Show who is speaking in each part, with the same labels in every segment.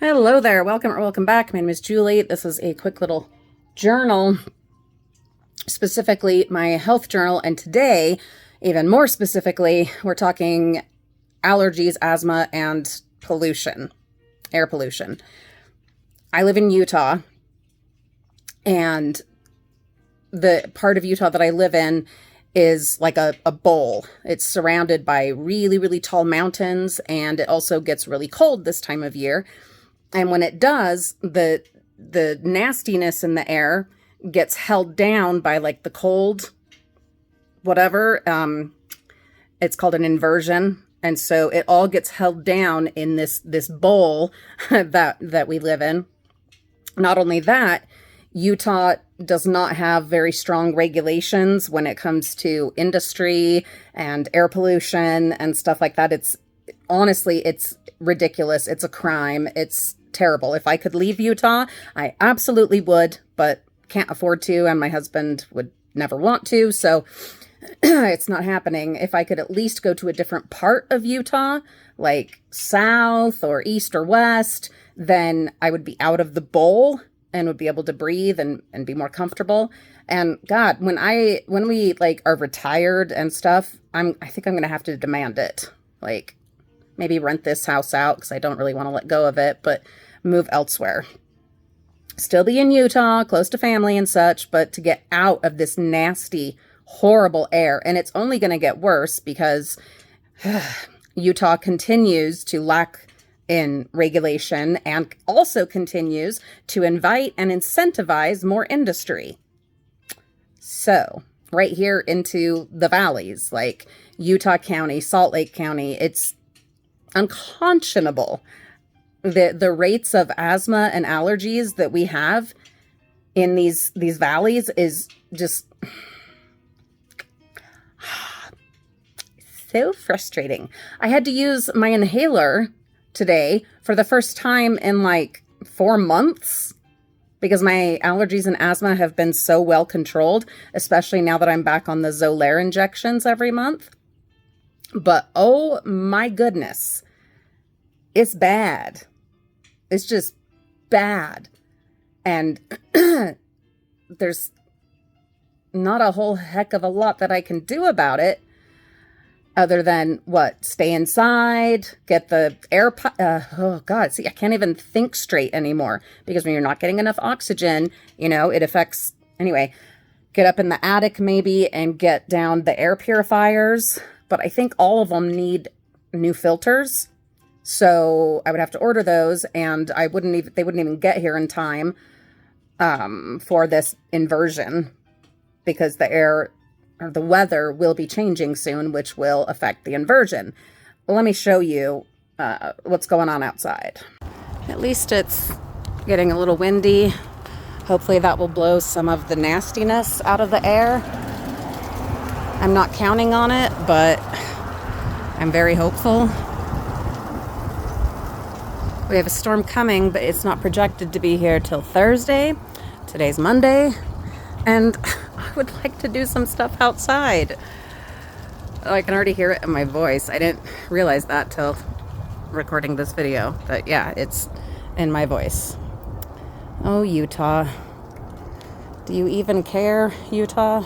Speaker 1: Hello there. Welcome back. My name is Julie. This is a quick little journal, specifically my health journal. And today, even more specifically, we're talking allergies, asthma, and pollution, air pollution. I live in Utah, and the part of Utah that I live in is like a bowl. It's surrounded by really, really tall mountains, and it also gets really cold this time of year. And when it does, the nastiness in the air gets held down by like the cold, whatever. It's called an inversion. And so it all gets held down in this bowl that we live in. Not only that, Utah does not have very strong regulations when it comes to industry and air pollution and stuff like that. It's ridiculous. It's a crime. It's terrible. If I could leave Utah, I absolutely would, but can't afford to, and my husband would never want to, so it's not happening. If I could at least go to a different part of Utah, like south or east or west, then I would be out of the bowl and would be able to breathe and be more comfortable. And God, when we like are retired and stuff, I think I'm gonna have to demand it. Like, maybe rent this house out because I don't really want to let go of it, but move elsewhere. Still be in Utah, close to family and such, but to get out of this nasty, horrible air. And it's only going to get worse because Utah continues to lack in regulation and also continues to invite and incentivize more industry. So, right here into the valleys, like Utah County, Salt Lake County, it's unconscionable. The rates of asthma and allergies that we have in these valleys is just so frustrating. I had to use my inhaler today for the first time in like 4 months because my allergies and asthma have been so well controlled, especially now that I'm back on the Xolair injections every month. But oh my goodness, it's bad. It's just bad. And there's not a whole heck of a lot that I can do about it other than what? Stay inside, get the air. Oh God, see, I can't even think straight anymore because when you're not getting enough oxygen, it affects. Anyway, get up in the attic maybe and get down the air purifiers. But I think all of them need new filters. So I would have to order those, and they wouldn't even get here in time for this inversion because the air or the weather will be changing soon, which will affect the inversion. Well, let me show you what's going on outside. At least it's getting a little windy. Hopefully that will blow some of the nastiness out of the air. I'm not counting on it, but I'm very hopeful. We have a storm coming, but it's not projected to be here till Thursday. Today's Monday, and I would like to do some stuff outside. Oh, I can already hear it in my voice. I didn't realize that till recording this video, but yeah, it's in my voice. Oh, Utah. Do you even care, Utah?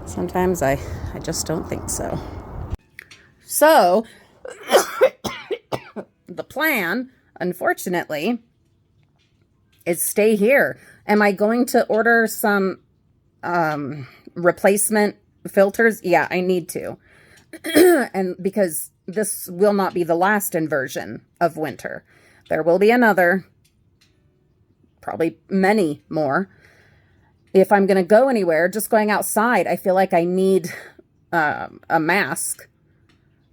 Speaker 1: Sometimes I just don't think so. So, the plan, unfortunately, is stay here. Am I going to order some replacement filters? Yeah, I need to. And because this will not be the last inversion of winter. There will be another, probably many more. If I'm going to go anywhere, just going outside, I feel like I need a mask.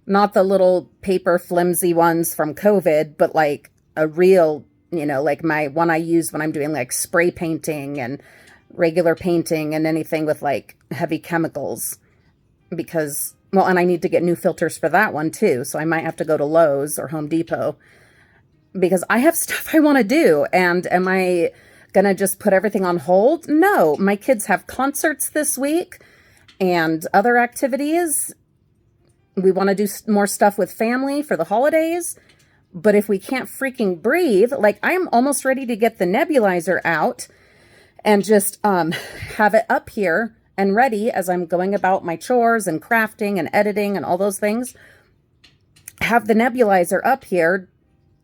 Speaker 1: Not the little paper flimsy ones from COVID, but like a real, like my one I use when I'm doing like spray painting and regular painting and anything with like heavy chemicals. Because, well, and I need to get new filters for that one too. So I might have to go to Lowe's or Home Depot because I have stuff I want to do. And am I going to just put everything on hold? No, my kids have concerts this week and other activities. We want to do more stuff with family for the holidays, But if we can't freaking breathe, like I'm almost ready to get the nebulizer out and just have it up here and ready as I'm going about my chores and crafting and editing and all those things. Have the nebulizer up here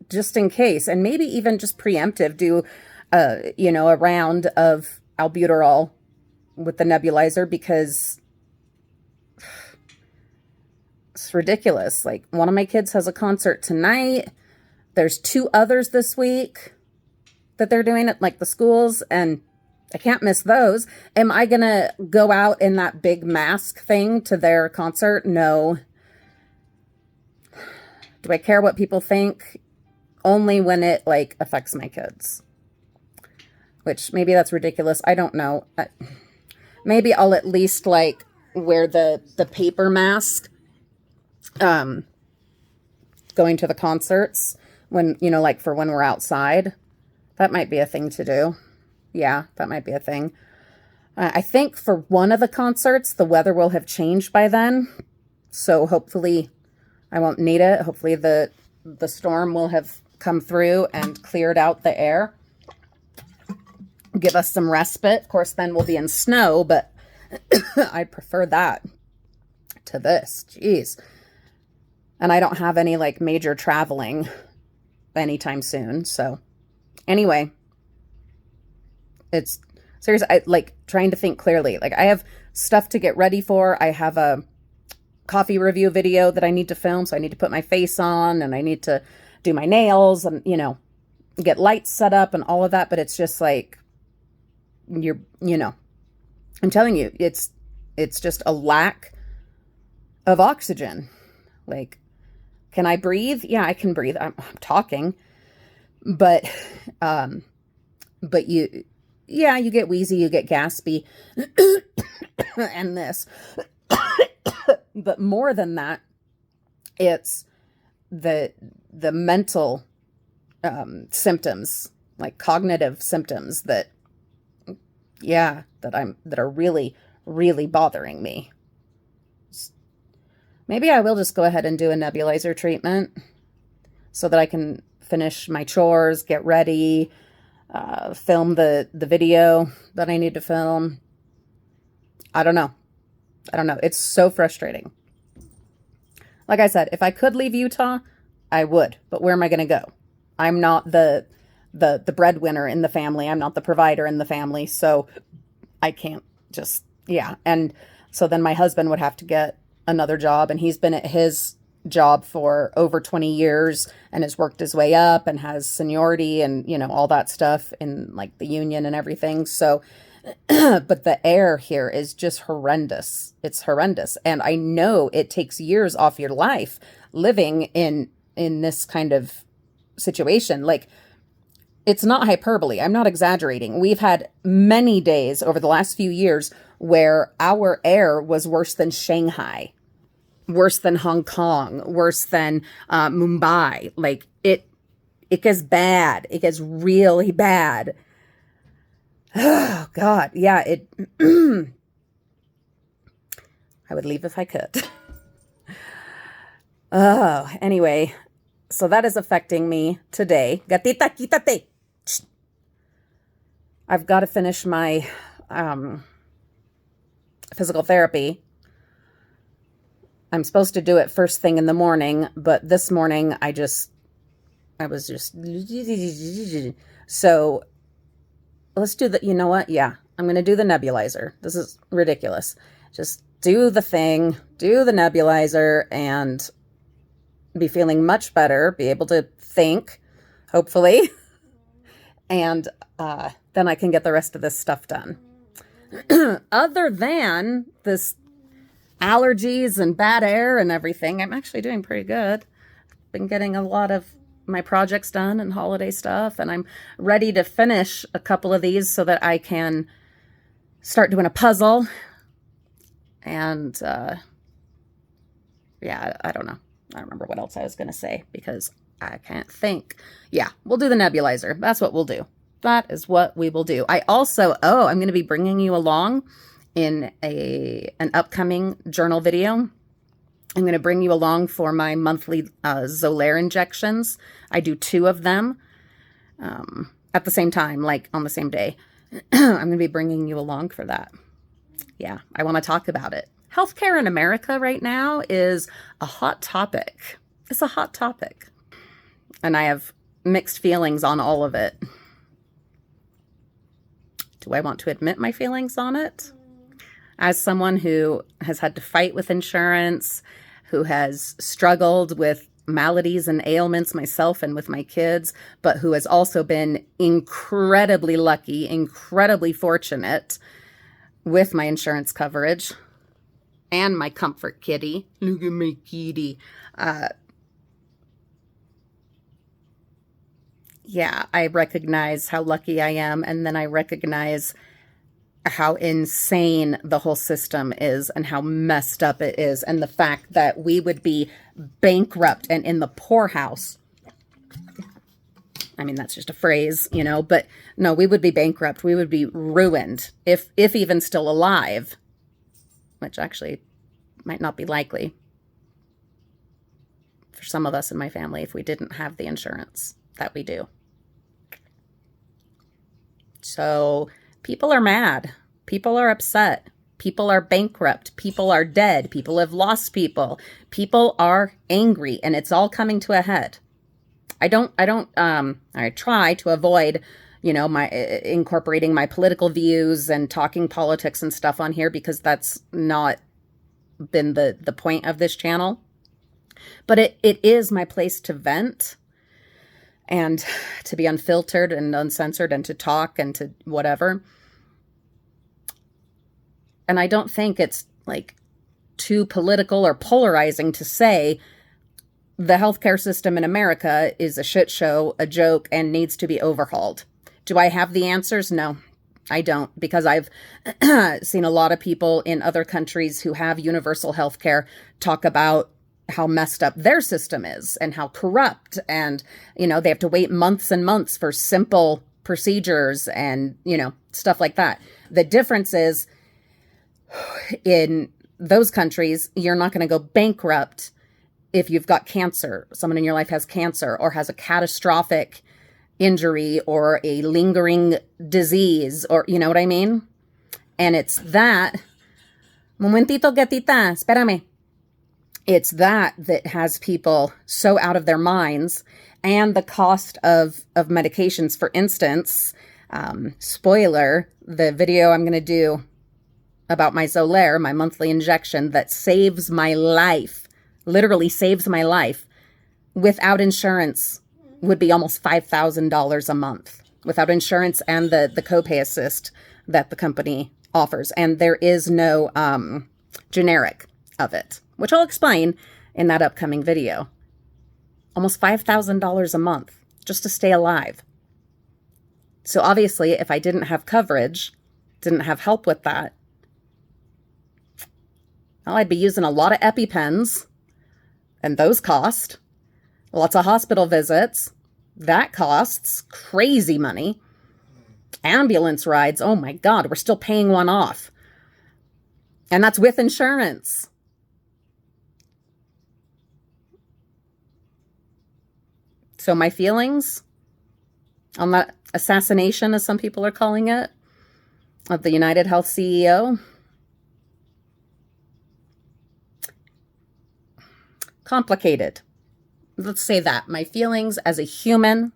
Speaker 1: just in case, and maybe even just preemptive, do a round of albuterol with the nebulizer, because it's ridiculous. Like, one of my kids has a concert tonight. There's 2 others this week that they're doing at like the schools, and I can't miss those. Am I gonna go out in that big mask thing to their concert? No. Do I care what people think? Only when it like affects my kids. Which maybe that's ridiculous. I don't know. Maybe I'll at least like wear the paper mask going to the concerts when, like for when we're outside. That might be a thing to do. Yeah, that might be a thing. I think for one of the concerts, the weather will have changed by then. So hopefully I won't need it. Hopefully the storm will have come through and cleared out the air. Give us some respite. Of course, then we'll be in snow, but I prefer that to this. Jeez. And I don't have any like major traveling anytime soon. So anyway, it's serious. I like trying to think clearly. Like, I have stuff to get ready for. I have a coffee review video that I need to film. So I need to put my face on, and I need to do my nails and, get lights set up and all of that. But it's just like, I'm telling you, it's just a lack of oxygen. Like, can I breathe? Yeah, I can breathe. I'm talking, but you get wheezy, you get gaspy, and this, but more than that, it's the mental symptoms, like cognitive symptoms that are really, really bothering me. Maybe I will just go ahead and do a nebulizer treatment so that I can finish my chores, get ready, film the video that I need to film. I don't know. It's so frustrating. Like I said, if I could leave Utah, I would. But where am I going to go? I'm not the breadwinner in the family. I'm not the provider in the family. So I can't just, And so then my husband would have to get another job, and he's been at his job for over 20 years and has worked his way up and has seniority and, all that stuff in like the union and everything. So, but the air here is just horrendous. It's horrendous. And I know it takes years off your life living in this kind of situation. Like, it's not hyperbole. I'm not exaggerating. We've had many days over the last few years where our air was worse than Shanghai, worse than Hong Kong, worse than Mumbai. Like, it gets bad. It gets really bad. Oh, God. Yeah, I would leave if I could. Oh, anyway. So that is affecting me today. Gatita, quítate. I've got to finish my physical therapy. I'm supposed to do it first thing in the morning, but this morning I was just, so let's do the, you know what? Yeah, I'm going to do the nebulizer. This is ridiculous. Just do the thing, do the nebulizer, and be feeling much better, be able to think, hopefully, and then I can get the rest of this stuff done. Other than this allergies and bad air and everything, I'm actually doing pretty good. Been getting a lot of my projects done and holiday stuff, and I'm ready to finish a couple of these so that I can start doing a puzzle. And I don't know. I don't remember what else I was going to say because I can't think. Yeah, we'll do the nebulizer. That's what we'll do. That is what we will do. I also, I'm going to be bringing you along in an upcoming journal video. I'm going to bring you along for my monthly Xolair injections. I do 2 of them at the same time, like on the same day. I'm going to be bringing you along for that. Yeah, I want to talk about it. Healthcare in America right now is a hot topic. It's a hot topic. And I have mixed feelings on all of it. Do I want to admit my feelings on it? As someone who has had to fight with insurance, who has struggled with maladies and ailments myself and with my kids, but who has also been incredibly lucky, incredibly fortunate with my insurance coverage and my comfort kitty. Look at my kitty. Yeah, I recognize how lucky I am, and then I recognize how insane the whole system is and how messed up it is, and the fact that we would be bankrupt and in the poorhouse. I mean, that's just a phrase, you know, but no, we would be bankrupt. We would be ruined if even still alive, which actually might not be likely for some of us in my family if we didn't have the insurance that we do. So people are mad. People are upset. People are bankrupt. People are dead. People have lost people. People are angry, and it's all coming to a head. I try to avoid, you know, my incorporating my political views and talking politics and stuff on here, because that's not been the point of this channel. But it is my place to vent and to be unfiltered and uncensored and to talk and to whatever. And I don't think it's like too political or polarizing to say the healthcare system in America is a shit show, a joke, and needs to be overhauled. Do I have the answers? No, I don't, because I've seen a lot of people in other countries who have universal healthcare talk about how messed up their system is and how corrupt, and, you know, they have to wait months and months for simple procedures and, you know, stuff like that. The difference is in those countries, you're not going to go bankrupt if you've got cancer, someone in your life has cancer or has a catastrophic injury or a lingering disease, or, you know what I mean? And it's that, momentito gatita, espérame. It's that has people so out of their minds, and the cost of medications. For instance, spoiler, the video I'm going to do about my Xolair, my monthly injection that saves my life, literally saves my life, without insurance would be almost $5,000 a month, without insurance and the copay assist that the company offers. And there is no generic of it, which I'll explain in that upcoming video. Almost $5,000 a month just to stay alive. So obviously, if I didn't have coverage, didn't have help with that, well, I'd be using a lot of EpiPens, and those cost. Lots of hospital visits. That costs crazy money. Ambulance rides. Oh my God, we're still paying one off. And that's with insurance. So my feelings on that assassination, as some people are calling it, of the United Health CEO. Complicated. Let's say that. My feelings as a human,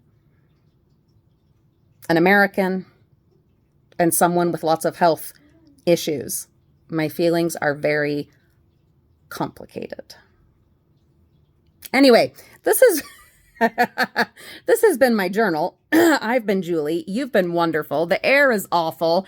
Speaker 1: an American, and someone with lots of health issues. My feelings are very complicated. Anyway, this is this has been my journal. I've been Julie. You've been wonderful. The air is awful.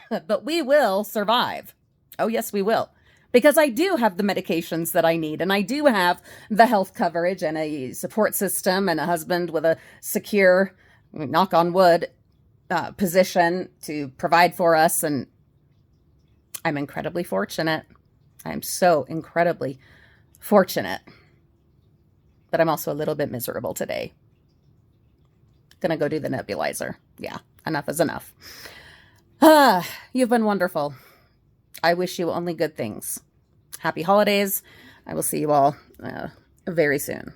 Speaker 1: But we will survive. Oh, yes, we will. Because I do have the medications that I need, and I do have the health coverage and a support system and a husband with a secure, knock on wood, position to provide for us. And I'm incredibly fortunate. I'm so incredibly fortunate. But I'm also a little bit miserable today. Gonna go do the nebulizer. Yeah, enough is enough. You've been wonderful. I wish you only good things. Happy holidays. I will see you all very soon.